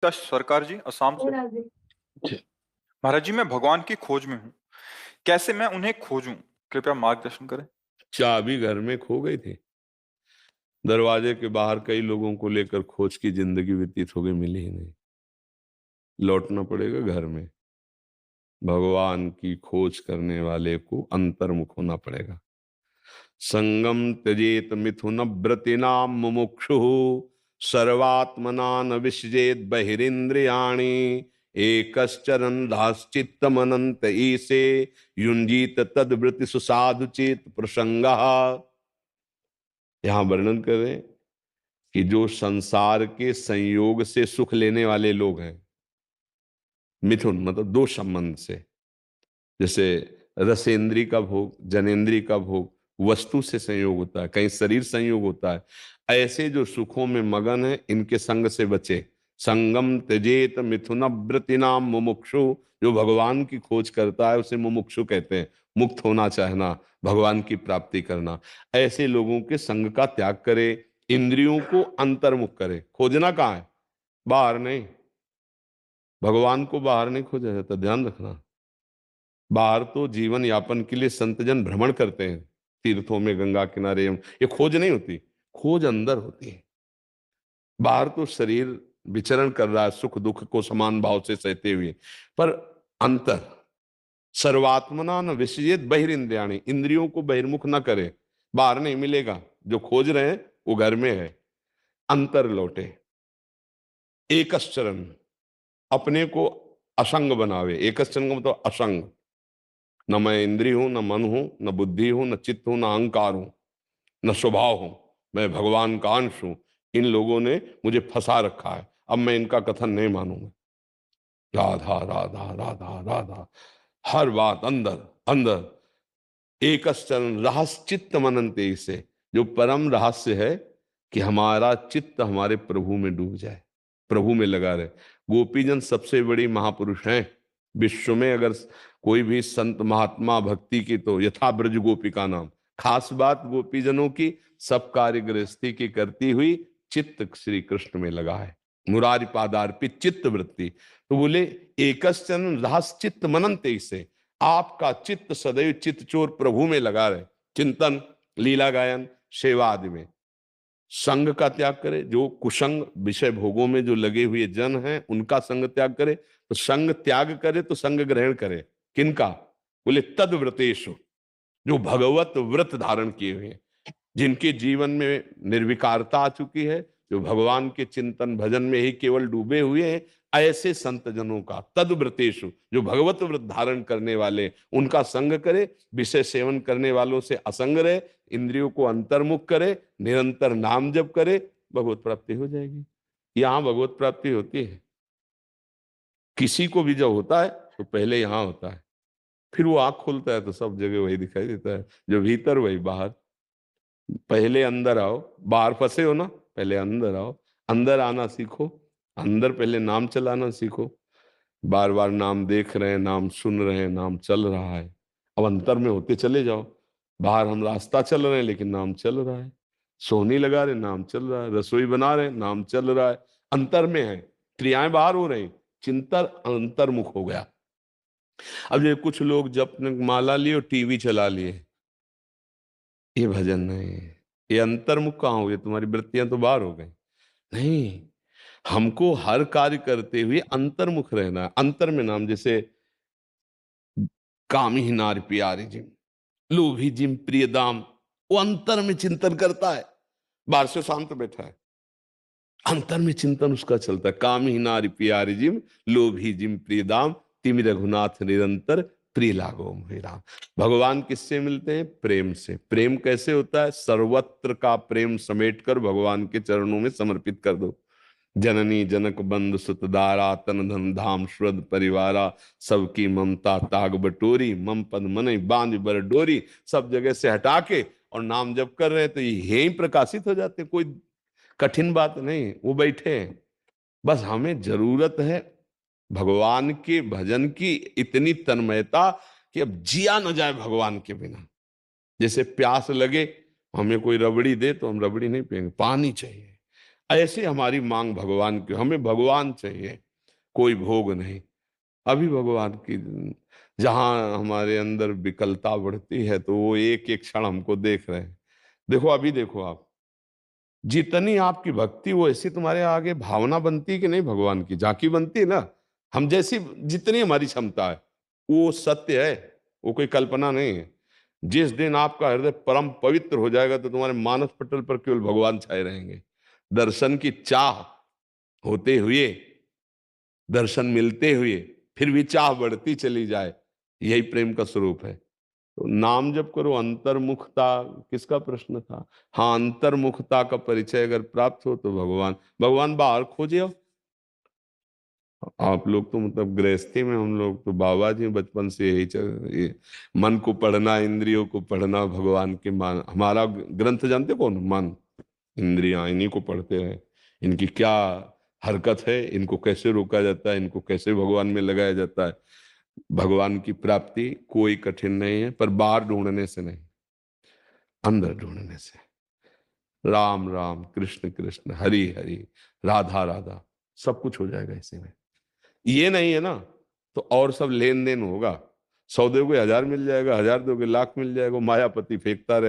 क्या सरकार जी असम से? महाराज जी, मैं भगवान की खोज में हूँ। कैसे मैं उन्हें खोजूं? कृपया मार्गदर्शन करें। चाबी घर में खो गई थी। दरवाजे के बाहर कई लोगों को लेकर खोज की जिंदगी व्यतीत हो गई, मिली ही नहीं। लौटना पड़ेगा घर में। भगवान की खोज करने वाले को अंतर्मुख होना पड़ेगा। संगम त्यजेत मिथुन व्रतिनाम मुमुक्षु सर्वात्मना न विसृजेत बहिरिंद्रियाणि एकश्चरन् धाश्चित्तमनंत ईसे युंजीत तद्वृत्ति सुसाधु चेत प्रसंगः। यहां वर्णन करें कि जो संसार के संयोग से सुख लेने वाले लोग हैं, मिथुन मतलब दो संबंध से, जैसे रसेंद्री का भोग, जनेन्द्री का भोग, वस्तु से संयोग होता है, कहीं शरीर संयोग होता है, ऐसे जो सुखों में मगन है इनके संग से बचे। संगम त्यजेत मिथुन व्रति नाम मुमुक्षु। जो भगवान की खोज करता है उसे मुमुक्षु कहते हैं। मुक्त होना चाहना, भगवान की प्राप्ति करना। ऐसे लोगों के संग का त्याग करे, इंद्रियों को अंतर्मुख करे। खोजना कहाँ है? बाहर नहीं। भगवान को बाहर नहीं खोजा जाता, ध्यान रखना। बाहर तो जीवन यापन के लिए संतजन भ्रमण करते हैं, तीर्थों में, गंगा किनारे, ये खोज नहीं होती। खोज अंदर होती है। बाहर तो शरीर विचरण कर रहा है सुख दुख को समान भाव से सहते हुए, पर अंतर सर्वात्मना न विसृजेत बहिरिंद्रियाणि। इंद्रियों को बहिर्मुख न करे। बाहर नहीं मिलेगा, जो खोज रहे हैं वो घर में है। अंतर लौटे। एकश्चरण, अपने को असंग बनावे। एकश्चरण का मतलब असंग। न मैं इंद्रिय हूं, न मन हूं, न बुद्धि हूं, न चित्त हूं, न अहंकार हूं, न स्वभाव हूं। मैं भगवान का अंश हूं। इन लोगों ने मुझे फंसा रखा है, अब मैं इनका कथन नहीं मानूंगा। राधा राधा राधा राधा, हर बात अंदर अंदर। एकश्चरण रहस्य चित्त मनन्ते से, जो परम रहस्य है कि हमारा चित्त हमारे प्रभु में डूब जाए, प्रभु में लगा रहे। गोपीजन सबसे बड़ी महापुरुष हैं विश्व में। अगर कोई भी संत महात्मा भक्ति की तो यथा ब्रज गोपिका नाम। खास बात गोपीजनों की, सब कार्य गृहस्थी की करती हुई चित्त श्री कृष्ण में लगा है। मुरारी पादार्पित चित्त वृत्ति। तो बोले एकश्चन रहस्य चित्त मनन्ते से, आपका चित्त सदैव चित्त चोर प्रभु में लगा रहे। चिंतन, लीला गायन, सेवा आदि में। संग का त्याग करे। जो कुसंग विषय भोगों में जो लगे हुए जन हैं उनका संग त्याग करे। तो संग त्याग करे तो संग ग्रहण करे। किनका? बोले तद्व्रतेषु, जो भगवत व्रत धारण किए हुए हैं, जिनके जीवन में निर्विकारता आ चुकी है, जो भगवान के चिंतन भजन में ही केवल डूबे हुए हैं, ऐसे संत जनों का तद्व्रतेषु, जो भगवत व्रत धारण करने वाले, उनका संग करे। विषय सेवन करने वालों से असंग रहे। इंद्रियों को अंतर्मुख करे, निरंतर नाम जप करे, भगवत प्राप्ति हो जाएगी। यहां भगवत प्राप्ति होती है। किसी को भी जब होता है तो पहले यहां होता है, फिर वो आंख खोलता है तो सब जगह वही दिखाई देता है। जो भीतर वही बाहर। पहले अंदर आओ। बाहर फंसे हो ना, पहले अंदर आओ। अंदर आना सीखो। अंदर पहले नाम चलाना सीखो। बार बार नाम देख रहे हैं, नाम सुन रहे हैं, नाम चल रहा है। अब अंतर में होते चले जाओ। बाहर हम रास्ता चल रहे हैं लेकिन नाम चल रहा है। सोहनी लगा रहे, नाम चल रहा है। रसोई बना रहे, नाम चल रहा है। अंतर में है। क्रियाएं बाहर हो रही, चिंतन अंतर्मुख हो गया। अब ये कुछ लोग जब माला लिए और टीवी चला लिए, ये भजन नहीं है। ये अंतर्मुख कहाँ हो गए? तुम्हारी वृत्तियां तो बाहर हो गई। नहीं, हमको हर कार्य करते हुए अंतर्मुख रहना है। अंतर में नाम, जैसे कामी ही नार प्यारी जिम, लोभी जिम प्रिय दाम। वो अंतर में चिंतन करता है, बाहर से शांत बैठा है। अंतर में चिंतन उसका चलता है। कामी ही नारी प्यारी जिम, लोभी जिम प्रिय दाम, तिमि रघुनाथ निरंतर प्रिय लागो मोहि राम। भगवान किससे मिलते हैं? प्रेम से। प्रेम कैसे होता है? सर्वत्र का प्रेम समेट कर भगवान के चरणों में समर्पित कर दो। जननी जनक बंधु सुत दारा, तन धन धाम श्रद्ध परिवारा, सबकी ममता ताग बटोरी, मम पद मन बांध बर डोरी। सब जगह से हटा के और नाम जप कर रहे हैं तो ये ही प्रकाशित हो जाते। कोई कठिन बात नहीं, वो बैठे हैं। बस हमें जरूरत है भगवान के भजन की इतनी तन्मयता कि अब जिया न जाए भगवान के बिना। जैसे प्यास लगे, हमें कोई रबड़ी दे तो हम रबड़ी नहीं पिएंगे, पानी चाहिए। ऐसी हमारी मांग भगवान की, हमें भगवान चाहिए, कोई भोग नहीं। अभी भगवान की जहां हमारे अंदर विकलता बढ़ती है तो वो एक एक क्षण हमको देख रहे हैं। देखो अभी देखो आप, जितनी आपकी भक्ति वो ऐसी तुम्हारे आगे भावना बनती है कि नहीं, भगवान की झांकी बनती है ना। हम जैसी जितनी हमारी क्षमता है, वो सत्य है, वो कोई कल्पना नहीं है। जिस दिन आपका हृदय परम पवित्र हो जाएगा तो तुम्हारे मानस पटल पर केवल भगवान छाए रहेंगे। दर्शन की चाह होते हुए, दर्शन मिलते हुए फिर भी चाह बढ़ती चली जाए, यही प्रेम का स्वरूप है। तो नाम जप करो, अंतर्मुखता किसका प्रश्न था? हाँ, अंतर्मुखता का परिचय अगर प्राप्त हो तो भगवान, भगवान बाहर खोजे हो। आप लोग तो मतलब गृहस्थी में, हम लोग तो बाबा जी बचपन से यही ये मन को पढ़ना, इंद्रियों को पढ़ना, भगवान के मान, हमारा ग्रंथ जानते कौन? मन, इंद्रियां, इन्हीं को पढ़ते रहे। इनकी क्या हरकत है, इनको कैसे रोका जाता है, इनको कैसे भगवान में लगाया जाता है। भगवान की प्राप्ति कोई कठिन नहीं है, पर बाहर ढूंढने से नहीं, अंदर ढूंढने से। राम राम, कृष्ण कृष्ण, हरि हरि, राधा राधा, सब कुछ हो जाएगा इसी में। ये नहीं है ना तो और सब लेन देन होगा। 100 दोगे 1000 मिल जाएगा, 1000 दोगे लाख मिल जाएगा, मायापति फेंकता रहे।